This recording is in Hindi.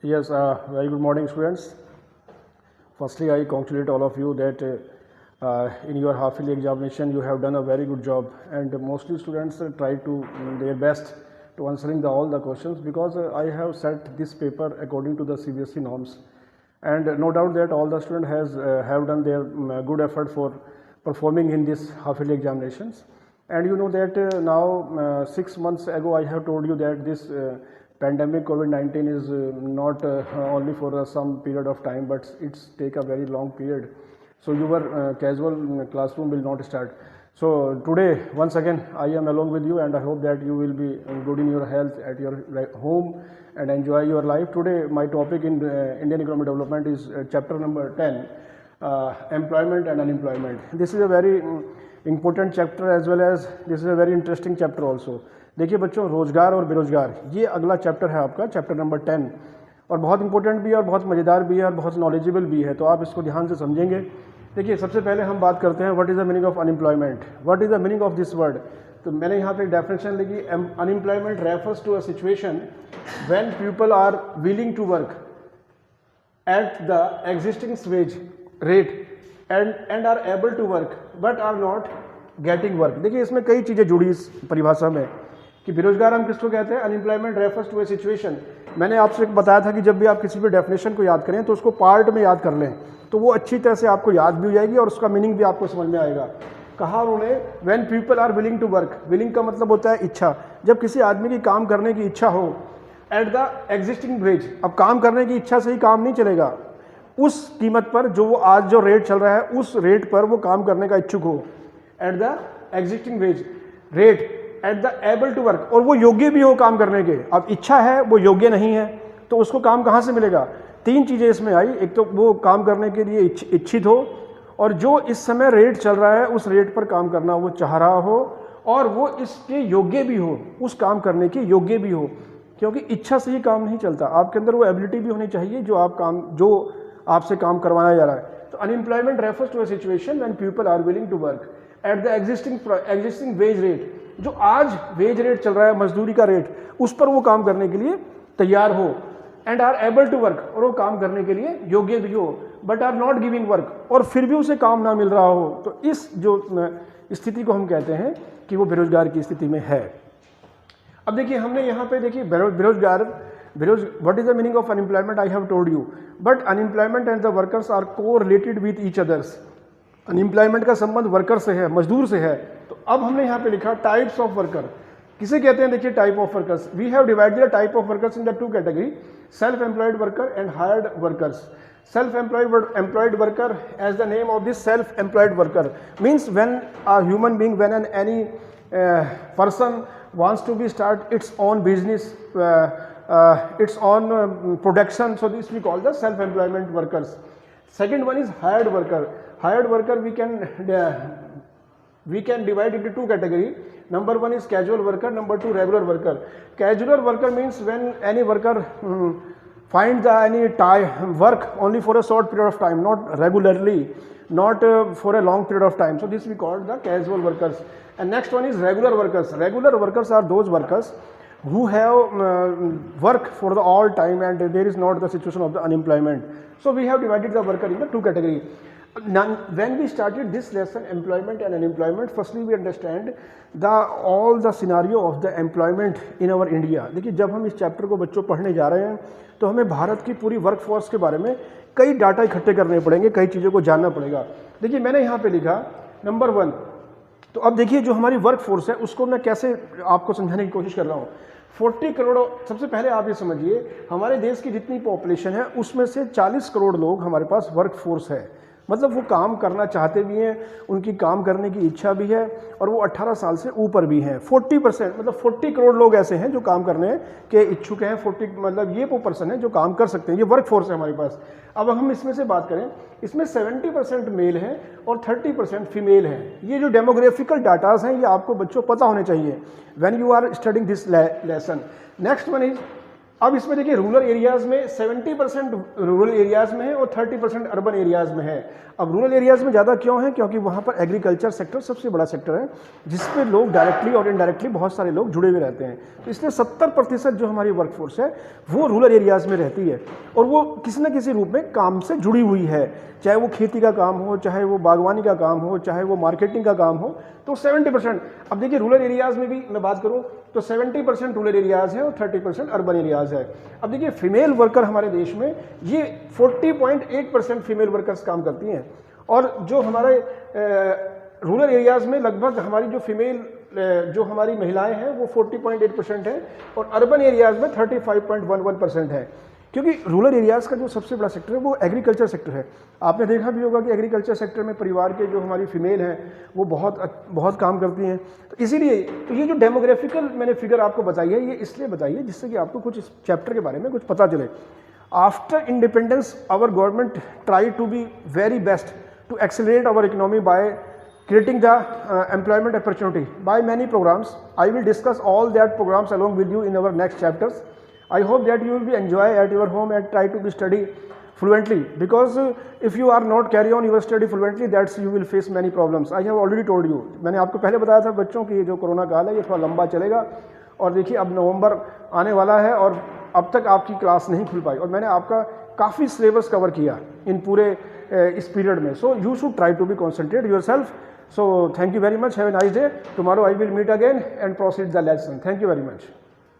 Yes, very good morning, students. Firstly, I congratulate all of you that in your half-yearly examination you have done a very good job, and mostly students try to their best to answering all the questions because I have set this paper according to the CBSE norms, and no doubt that all the students have done their good effort for performing in this half-yearly examinations. And you know that now 6 months ago I have told you that this pandemic COVID-19 is not only for some period of time, but it's take a very long period. So your casual classroom will not start. So today once again I am along with you, and I hope that you will be good in your health at your home and enjoy your life. Today my topic in Indian economic development is chapter number 10, employment and unemployment. This is a very important chapter as well as this is a very interesting chapter also. देखिए बच्चों, रोजगार और बेरोजगार ये अगला चैप्टर है आपका, चैप्टर नंबर 10, और बहुत इंपॉर्टेंट भी है और बहुत मज़ेदार भी है और बहुत नॉलेजेबल भी है, तो आप इसको ध्यान से समझेंगे। देखिए सबसे पहले हम बात करते हैं what is the meaning of unemployment, what is the meaning of this word. तो मैंने यहाँ पे डेफिनेशन लिखी, unemployment refers to a situation when people are willing to work at the existing wage rate and are able to work but are not getting work। देखिए इसमें कई चीज़ें जुड़ी इस परिभाषा में कि बेरोजगार हम किसको कहते हैं, unemployment refers to a situation. मैंने आपसे बताया था कि जब भी आप किसी भी डेफिनेशन को याद करें तो उसको पार्ट में याद कर लें, तो वो अच्छी तरह से आपको याद भी हो जाएगी और उसका मीनिंग भी आपको समझ में आएगा। कहा उन्होंने when people are willing to work, willing का मतलब होता है इच्छा, जब किसी आदमी की काम करने की इच्छा हो, एट द एग्जिस्टिंग वेज, अब काम करने की इच्छा से ही काम नहीं चलेगा, उस कीमत पर जो वो आज जो रेट चल रहा है उस रेट पर वो काम करने का इच्छुक हो, at the existing wage rate at the able to work, और वो योग्य भी हो काम करने के। अब इच्छा है वो योग्य नहीं है तो उसको काम कहाँ से मिलेगा। तीन चीज़ें इसमें आई, एक तो वो काम करने के लिए इच्छित हो, और जो इस समय रेट चल रहा है उस रेट पर काम करना वो चाह रहा हो, और वो इसके योग्य भी हो, उस काम करने के योग्य भी हो, क्योंकि इच्छा से ही काम नहीं चलता, आपके अंदर वो एबिलिटी भी होनी चाहिए जो आपसे काम करवाया जा रहा है। तो unemployment refers to a situation when people are willing to work at the existing wage rate, जो आज वेज रेट चल रहा है, मजदूरी का रेट, उस पर वो काम करने के लिए तैयार हो, and are able to work, और वो काम करने के लिए योग्य भी हो, but are not giving work, और फिर भी उसे काम ना मिल रहा हो। तो इस जो स्थिति को हम कहते हैं कि वो बेरोजगार की स्थिति में है। अब देखिए हमने यहाँ पे देखिए what is the meaning of unemployment, I have told you, but unemployment and the workers are correlated with each others. Unemployment का संबंध वर्कर से है, मजदूर से है। तो अब हमने यहाँ पे लिखा टाइप्स ऑफ वर्कर, किसे कहते हैं, देखिए type of workers, we have divided the type of workers in the two category, self employed worker and hired workers. Self employed worker, as the name of this self employed worker means when a human being, when any person wants to be start its own business, its own production, so this we call the self employment workers. Second one is hired worker. Hired worker we can divide into two category. Number one is casual worker, number two regular worker. Casual worker means when any worker finds any work only for a short period of time, not regularly, not for a long period of time, so this we call the casual workers. And next one is regular workers. Regular workers are those workers who have work for the all time and there is not the situation of the unemployment. So we have divided the worker in the two category. When we started this lesson, employment and unemployment, firstly we understand all the scenario of the employment in our India. देखिए जब हम इस चैप्टर को बच्चों पढ़ने जा रहे हैं तो हमें भारत की पूरी वर्क फोर्स के बारे में कई डाटा इकट्ठे करने पड़ेंगे, कई चीज़ों को जानना पड़ेगा। देखिए मैंने यहाँ पे लिखा नंबर 1, तो अब देखिए जो हमारी वर्क फोर्स है उसको मैं कैसे आपको समझाने की कोशिश कर रहा हूँ। 40 करोड़, सबसे पहले आप ये समझिए हमारे देश की जितनी पॉपुलेशन है उसमें से 40 करोड़ लोग हमारे पास वर्क फोर्स है, मतलब वो काम करना चाहते भी हैं, उनकी काम करने की इच्छा भी है, और वो 18 साल से ऊपर भी हैं। 40% मतलब 40 करोड़ लोग ऐसे हैं जो काम करने के इच्छुक हैं। 40 मतलब ये वो पर्सन है जो काम कर सकते हैं, ये वर्क फोर्स है हमारे पास। अब हम इसमें से बात करें, इसमें 70% मेल हैं और 30% फीमेल हैं। ये जो डेमोग्राफिकल डाटाज हैं ये आपको बच्चों पता होने चाहिए when you are studying this lesson. Next one is अब इसमें देखिए रूरल एरियाज़ में 70% रूरल एरियाज़ में है और 30% अर्बन एरियाज़ में है। अब रूरल एरियाज़ में ज़्यादा क्यों है? क्योंकि वहाँ पर एग्रीकल्चर सेक्टर सबसे बड़ा सेक्टर है, जिस पे लोग डायरेक्टली और इनडायरेक्टली बहुत सारे लोग जुड़े हुए रहते हैं। तो इसलिए 70% जो हमारी वर्कफोर्स है वो रूरल एरियाज़ में रहती है और वो किसी न किसी रूप में काम से जुड़ी हुई है, चाहे वो खेती का काम हो, चाहे वो बागवानी का काम हो, चाहे वो मार्केटिंग का काम हो। तो 70%, अब देखिए रूरल एरियाज़ में भी मैं बात करूँ तो 70% रूरल एरियाज़ है और 30% अर्बन एरियाज़ है। अब देखिए फीमेल वर्कर हमारे देश में ये 40.8% फीमेल वर्कर्स काम करती हैं और जो हमारे रूरल एरियाज़ में लगभग हमारी जो फीमेल जो हमारी महिलाएं हैं वो 40.8% है और अर्बन एरियाज़ में 35.11% है। क्योंकि रूरल एरियाज़ का जो सबसे बड़ा सेक्टर है वो एग्रीकल्चर सेक्टर है। आपने देखा भी होगा कि एग्रीकल्चर सेक्टर में परिवार के जो हमारी फीमेल हैं वो बहुत काम करती हैं। तो इसीलिए तो ये जो डेमोग्राफिकल मैंने फिगर आपको बताई है, ये इसलिए बताई है जिससे कि आपको कुछ इस चैप्टर के बारे में कुछ पता चले। After independence our government try to be very best to accelerate our economy by creating the employment opportunity by many programs. I will discuss all that programs along with you in our next chapters. I hope that you will be enjoy at your home and try to be study fluently, because if you are not carry on your study fluently, that's you will face many problems. I have already told you, मैंने आपको पहले बताया था बच्चों कि ये जो कोरोना काल है ये थोड़ा लंबा चलेगा और देखिए अब नवंबर आने वाला है और अब तक आपकी क्लास नहीं खुल पाई और मैंने आपका काफ़ी सिलेबस कवर किया इन पूरे इस पीरियड में। So you should try to be concentrate yourself. So thank you very much. Have a nice day. Tomorrow I will meet again and proceed the lesson. Thank you very much.